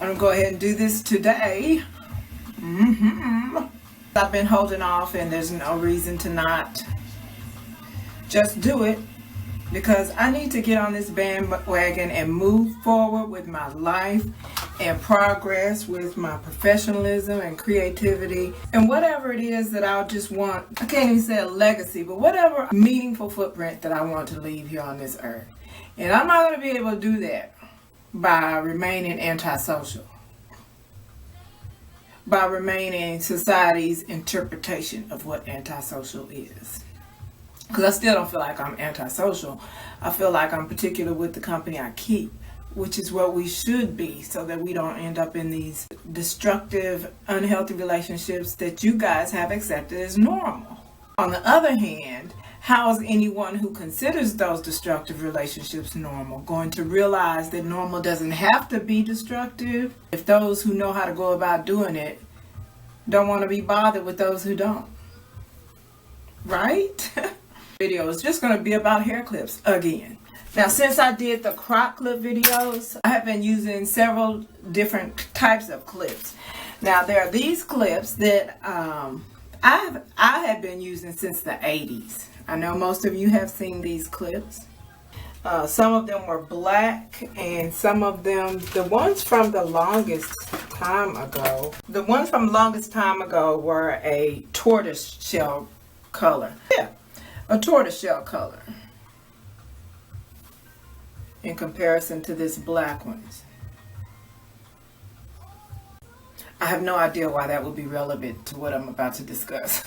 I'm gonna go ahead and do this today. I've been holding off, and there's no reason to not just do it, because I need to get on this bandwagon and move forward with my life and progress with my professionalism and creativity and whatever it is that I just want. I can't even say a legacy, but whatever meaningful footprint that I want to leave here on this earth. And I'm not going to be able to do that by remaining antisocial, by remaining society's interpretation of what antisocial is. Because I still don't feel like I'm antisocial. I feel like I'm particular with the company I keep, which is what we should be, so that we don't end up in these destructive, unhealthy relationships that you guys have accepted as normal. On the other hand, how is anyone who considers those destructive relationships normal going to realize that normal doesn't have to be destructive if those who know how to go about doing it don't want to be bothered with those who don't? Right? Video is just going to be about hair clips again. Now, since I did the crop clip videos, I have been using several different types of clips. Now, there are these clips that I have been using since the 80s. I know most of you have seen these clips. Some of them were black, and some of them, the ones from the longest time ago were a tortoise shell color. Yeah, a tortoise shell color in comparison to this black ones. I have no idea why that would be relevant to what I'm about to discuss.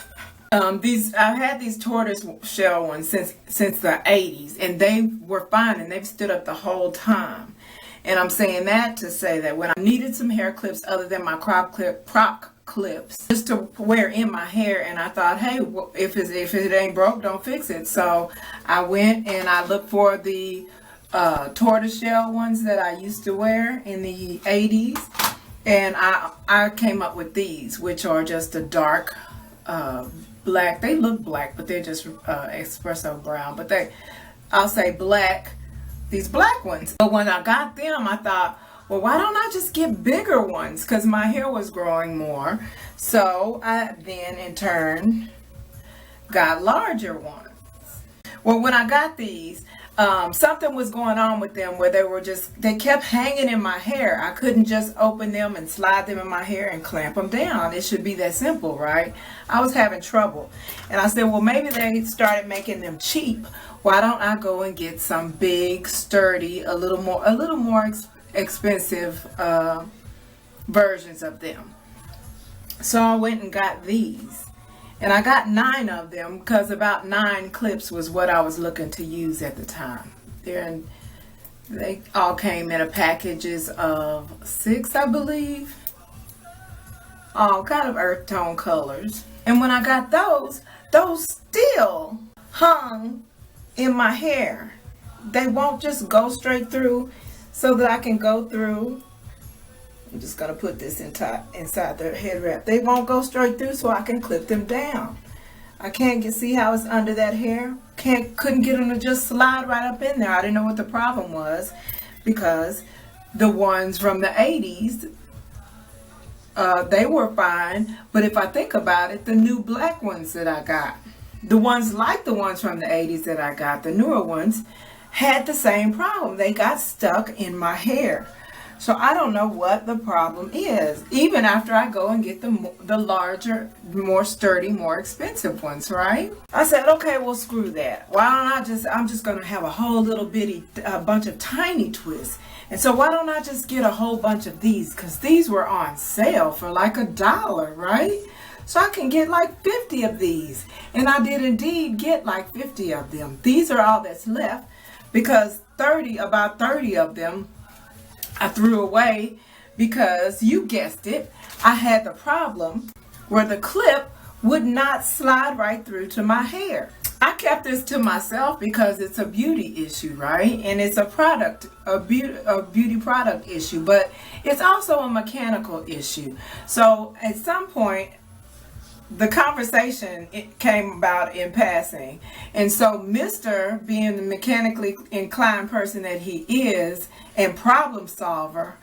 I've had these tortoise shell ones since the 80s, and they were fine, and they've stood up the whole time. And I'm saying that to say that when I needed some hair clips other than my crop clips, just to wear in my hair, and I thought, hey, if it ain't broke, don't fix it. So I went and I looked for the tortoiseshell ones that I used to wear in the 80s, and I came up with these, which are just a dark black. They look black, but they're just espresso brown, but I'll say black, these black ones. But when I got them, I thought, well, why don't I just get bigger ones, because my hair was growing more. So I then in turn got larger ones. Well, when I got these, something was going on with them where they kept hanging in my hair. I couldn't just open them and slide them in my hair and clamp them down. It should be that simple, right? I was having trouble. And I said, well, maybe they started making them cheap. Why don't I go and get some big, sturdy, a little more expensive versions of them? So I went and got these. And I got 9 of them because about 9 clips was what I was looking to use at the time. They all came in a packages of 6, I believe. All kind of earth tone colors. And when I got those still hung in my hair. They won't just go straight through, so that I can go through. I'm just going to put this inside the head wrap. They won't go straight through, so I can clip them down. I can't see how it's under that hair. Couldn't get them to just slide right up in there. I didn't know what the problem was, because the ones from the 80s, they were fine. But if I think about it, the new black ones that I got, the ones like the ones from the 80s that I got, the newer ones, had the same problem. They got stuck in my hair. So I don't know what the problem is, even after I go and get the larger, more sturdy, more expensive ones, right? I said, okay, well, screw that. Why don't I'm just going to have a whole little bitty bunch of tiny twists. And so why don't I just get a whole bunch of these? Because these were on sale for like $1, right? So I can get like 50 of these. And I did indeed get like 50 of them. These are all that's left, because about 30 of them I threw away, because you guessed it, I had the problem where the clip would not slide right through to my hair. I kept this to myself because it's a beauty issue, right? And it's a beauty product issue, but it's also a mechanical issue. So at some point, the conversation came about in passing. And so Mr. being the mechanically inclined person that he is and problem solver,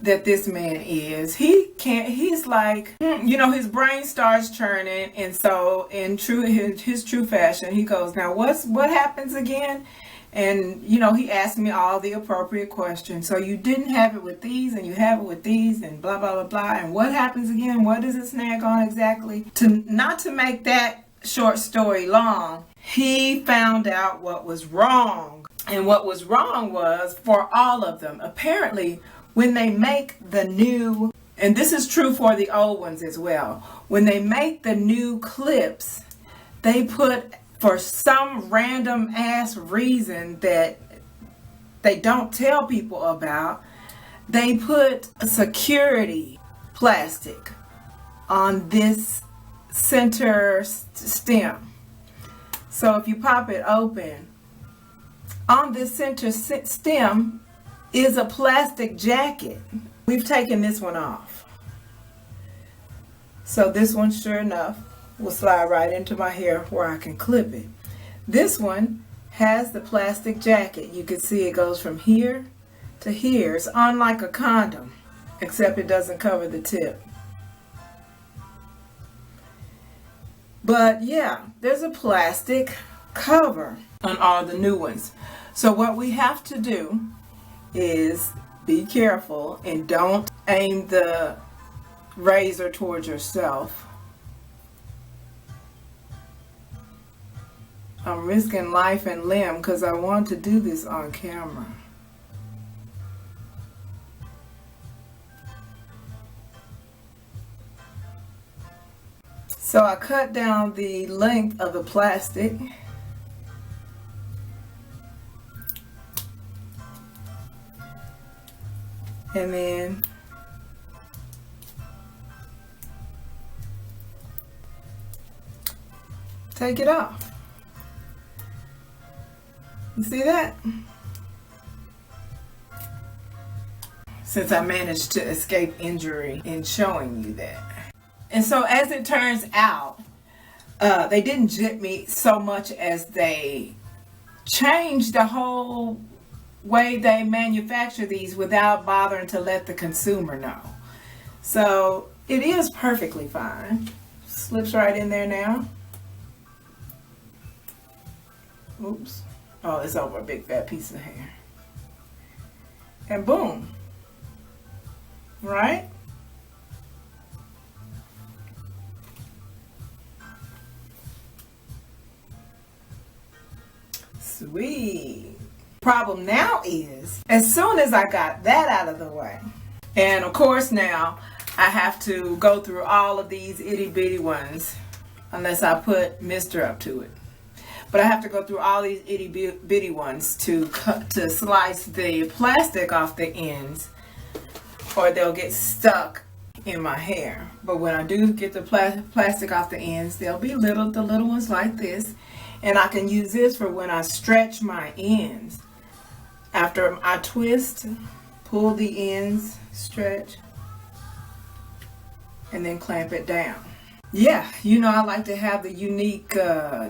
that this man is. He's like, his brain starts churning, and so in his true fashion, he goes, now what happens again? And he asked me all the appropriate questions. So you didn't have it with these, and you have it with these, and blah blah blah blah, and what happens again? What does it snag on exactly? Not to make that short story long, he found out what was wrong. And what was wrong was, for all of them, apparently when they make the new, and this is true for the old ones as well, when they make the new clips, they put, for some random ass reason that they don't tell people about, they put a security plastic on this center stem. So if you pop it open, on this center stem is a plastic jacket. We've taken this one off. So this one, sure enough, will slide right into my hair where I can clip it. This one has the plastic jacket. You can see it goes from here to here. It's on like a condom, except it doesn't cover the tip. But yeah, there's a plastic cover on all the new ones. So what we have to do is be careful and don't aim the razor towards yourself. I'm risking life and limb because I want to do this on camera. So I cut down the length of the plastic. And then take it off. You see that? Since I managed to escape injury in showing you that. And so as it turns out, they didn't jip me so much as they changed the whole way they manufacture these without bothering to let the consumer know. So it is perfectly fine. Slips right in there now. Oops. Oh, it's over a big fat piece of hair. And boom. Right? Sweet. Problem now is, as soon as I got that out of the way, and of course now I have to go through all of these itty bitty ones, unless I put Mr. up to it. But I have to go through all these itty bitty ones to slice the plastic off the ends, or they'll get stuck in my hair. But when I do get the plastic off the ends, they'll be the little ones like this, and I can use this for when I stretch my ends. After I twist, pull the ends, stretch, and then clamp it down. Yeah, I like to have the unique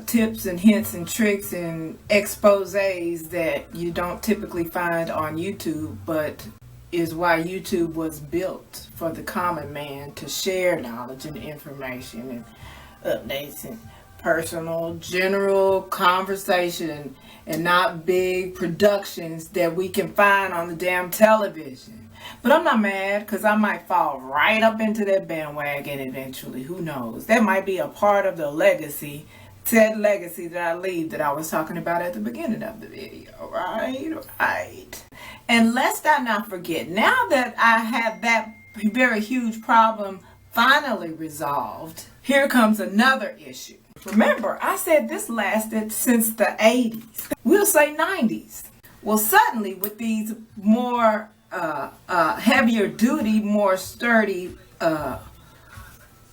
tips and hints and tricks and exposés that you don't typically find on YouTube, but is why YouTube was built, for the common man to share knowledge and information and updates and personal, general conversation, and not big productions that we can find on the damn television. But I'm not mad, because I might fall right up into that bandwagon eventually. Who knows? That might be a part of the legacy, said legacy that I leave, that I was talking about at the beginning of the video. Right. And lest I not forget, now that I have that very huge problem finally resolved, here comes another issue. Remember, I said this lasted since the 80s. We'll say 90s. Well, suddenly with these more heavier duty, more sturdy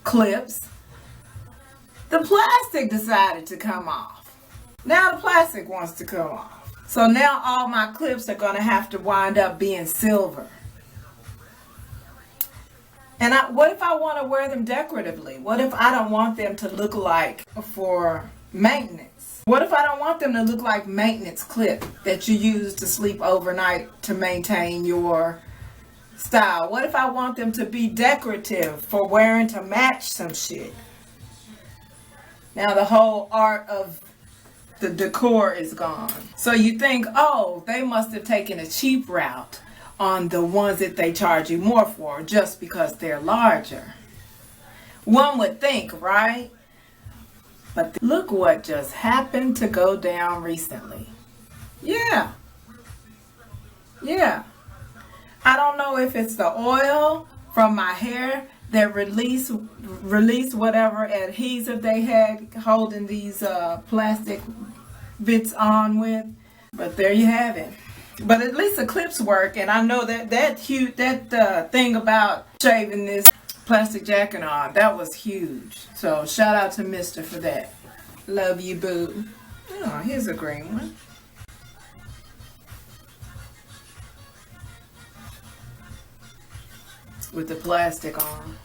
clips, the plastic decided to come off. Now the plastic wants to come off. So now all my clips are going to have to wind up being silver. And what if I want to wear them decoratively? What if I don't want them to look like for maintenance? What if I don't want them to look like maintenance clip that you use to sleep overnight to maintain your style? What if I want them to be decorative for wearing to match some shit? Now the whole art of the decor is gone. So you think, oh, they must have taken a cheap route on the ones that they charge you more for just because they're larger. One would think, right? But look what just happened to go down recently. Yeah. I don't know if it's the oil from my hair that released whatever adhesive they had holding these plastic bits on with. But there you have it. But at least the clips work, and I know that thing about shaving this plastic jacket on, that was huge. So shout out to Mister for that. Love you, boo. Oh, here's a green one. With the plastic on.